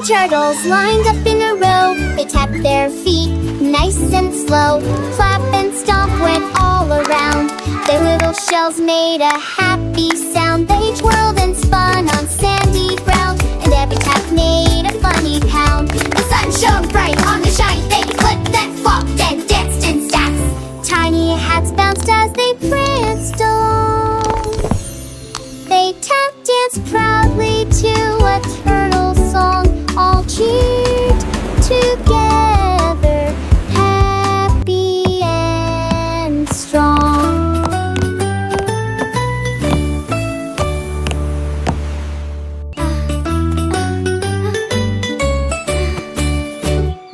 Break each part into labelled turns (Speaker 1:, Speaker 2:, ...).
Speaker 1: turtles lined up in a row. They tapped their feet nice and slow. Flap and stomp went all around. Their little shells made a happy sound. They twirled and spun on sandy ground, and every tap made a funny pound. The sun shone bright on the shine. They flipped and flopped and danced in stacks. Tiny hats bounced as they pranced along. They tap danced proudly to a turtle song. All cheered together, happy and strong.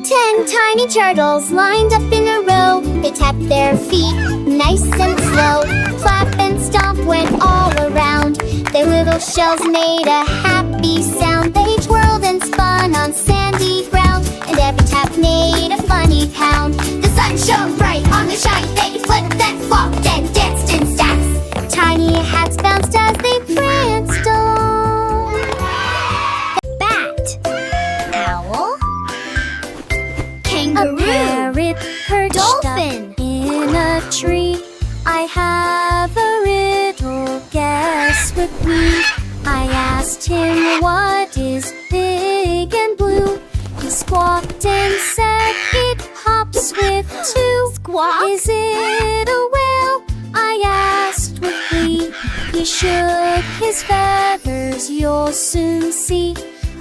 Speaker 1: 10 tiny turtles lined up in a row. They tapped their feet nice and slow. Flap and stomp went all around. Their little shells made a happy sound. They twirled and spun on sandy ground, and every tap made a funny pound. The sun shone bright on the shine. They flipped and flopped and danced in stacks. Tiny hats bounced as they pranced along. Bat, owl, kangaroo, a parrot perched dolphin up in a tree. I have a riddle, guess with me. I asked him what is big and blue. He squawked and said it hops with 2. Squawk? Is it a whale? I asked with glee. He shook his feathers, you'll soon see.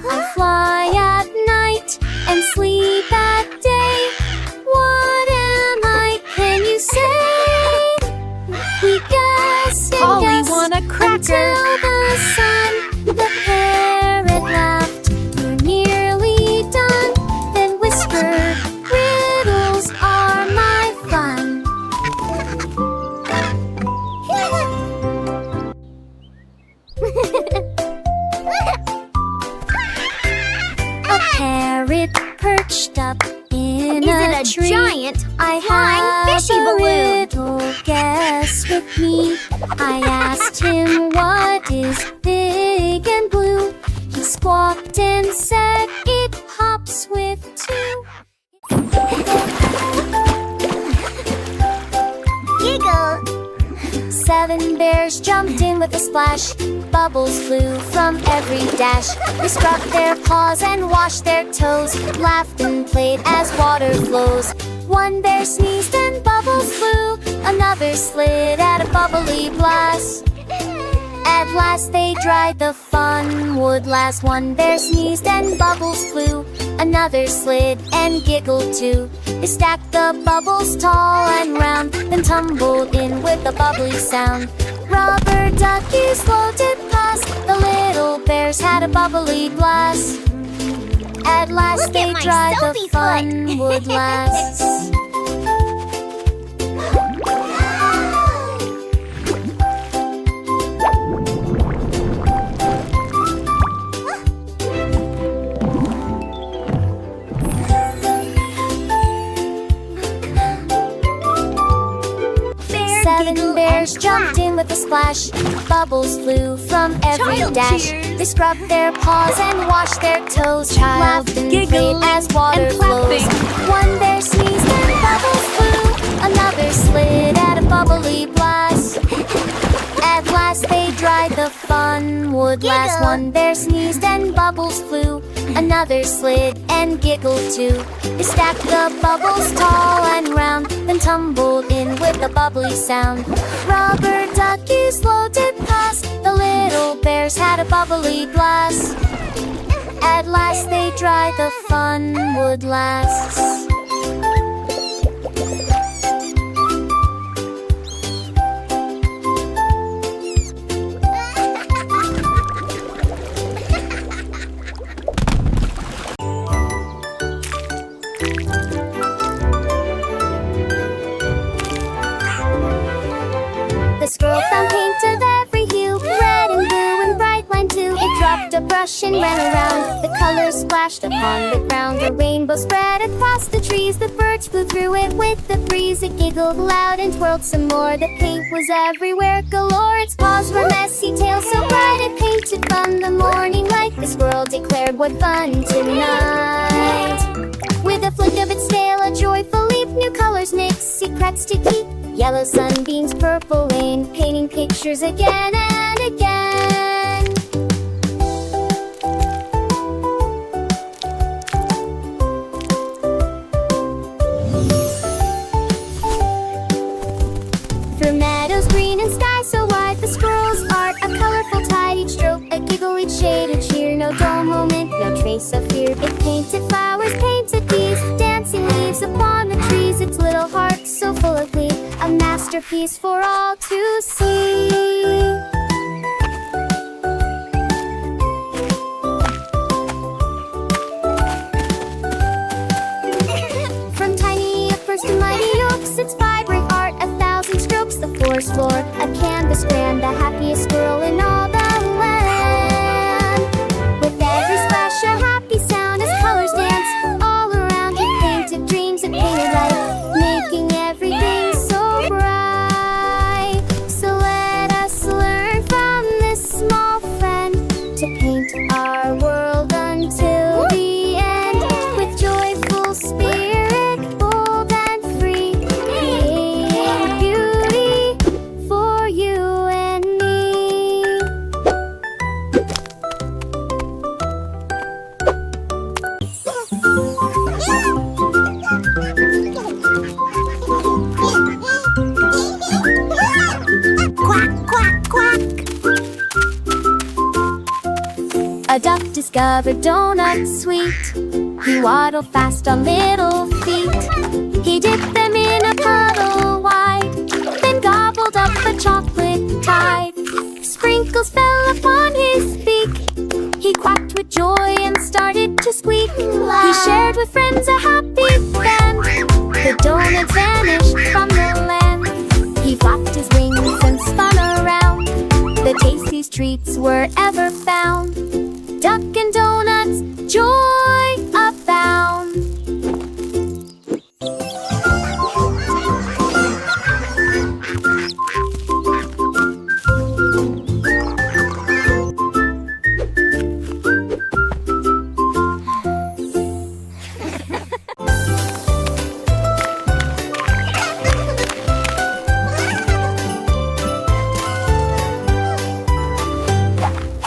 Speaker 1: I fly at night and sleep at day. What am I, can you say? We guess and
Speaker 2: Polly
Speaker 1: guess
Speaker 2: won a cracker.
Speaker 1: until the sun. The parrot laughed, you're nearly done. Then whispered, riddles are my fun. A parrot perched up in a tree.
Speaker 2: Is it a giant
Speaker 1: I
Speaker 2: flying
Speaker 1: have
Speaker 2: fishy
Speaker 1: a
Speaker 2: balloon?
Speaker 1: riddle, guess with me. I asked him what is big and blue. He squawked and said it hops with 2.
Speaker 2: Giggle.
Speaker 1: 7 bears jumped in with a splash. Bubbles flew from every dash. They scrubbed their paws and washed their toes, laughed and played as water flows. 1 bear sneezed and bubbles flew. Another slid at a bubbly blast. At last they dried, the fun would last. 1 bear sneezed and bubbles flew. Another slid and giggled too. They stacked the bubbles tall and round, then tumbled in with a bubbly sound. Rubber duckies floated past. The little bears had a bubbly blast. At last
Speaker 2: Look
Speaker 1: they
Speaker 2: at my
Speaker 1: dried, the
Speaker 2: selfie
Speaker 1: fun
Speaker 2: foot.
Speaker 1: would last. Seven bears jumped in with a splash. Bubbles flew from every
Speaker 2: Child
Speaker 1: dash.
Speaker 2: cheers.
Speaker 1: They scrubbed their paws and washed their toes,
Speaker 2: Child
Speaker 1: laughed and
Speaker 2: giggling
Speaker 1: played as water
Speaker 2: and
Speaker 1: flows.
Speaker 2: clapping.
Speaker 1: 1 bear sneezed and bubbles flew. Another slid at a bubbly blast. At last they dried, the fun would last.
Speaker 2: Giggle.
Speaker 1: 1 bear sneezed and bubbles flew. Another slid and giggled too. They stacked the bubbles tall and round, then tumbled in with a bubbly sound. Rubber duckies floated past. The little bears had a bubbly blast. At last they dried, the fun would last. The squirrel found paint of every hue, red and blue and bright line too. It dropped a brush and ran around. The colors splashed upon the ground. The rainbow spread across the trees. The birds flew through it with the breeze. It giggled loud and twirled some more. The paint was everywhere galore. Its paws were messy, tail so bright. It painted from the morning light. The squirrel declared, "What fun tonight!" With a flick of its tail, a joyful leap, new colors mix, secrets to keep. Yellow sunbeams, purple rain, painting pictures again and again. Through meadows green and sky so wide, the squirrel's art, a colorful tide, each stroke, a giggle, each shade, each cheer. No dull moment, no trace of fear. It painted flowers, painted bees, dancing leaves upon the trees. Its little heart so full of glee, a masterpiece for all to see. From tiny uppers to mighty oaks, its vibrant art, a thousand strokes. The forest floor, a canvas grand, the happiest squirrel in all the land. With every splash, a happy sound as colors dance all around. He painted dreams and painted life, making everything so bright. So let us learn from this small friend to paint our world until the end. With joyful spirit, bold and free, creating beauty for you and me.
Speaker 2: Quack, quack, quack.
Speaker 1: A duck discovered donuts sweet. He waddled fast on little feet. He dipped them in a puddle wide, then gobbled up a chocolate tide. Sprinkles fell upon his beak. He quacked with joy and started to squeak. He shared with friends a happy band. The donuts vanished from the land. He flapped his wings and spun around. The tastiest treats were ever found. Duck and donuts, joy abound.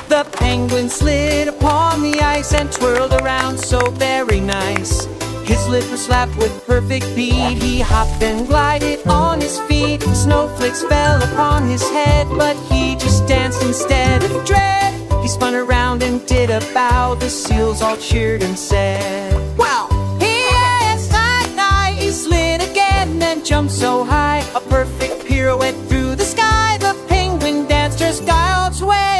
Speaker 3: The penguin slid upon the ice and twirled around so very nice. His lip was slapped with perfect bead. He hopped and glided on his feet. Snowflakes fell upon his head, but he just danced instead of dread. He spun around and did a bow. The seals all cheered and said, "Wow!" Yes, he slid again and jumped so high, a perfect pirouette through the sky. The penguin danced her God's way.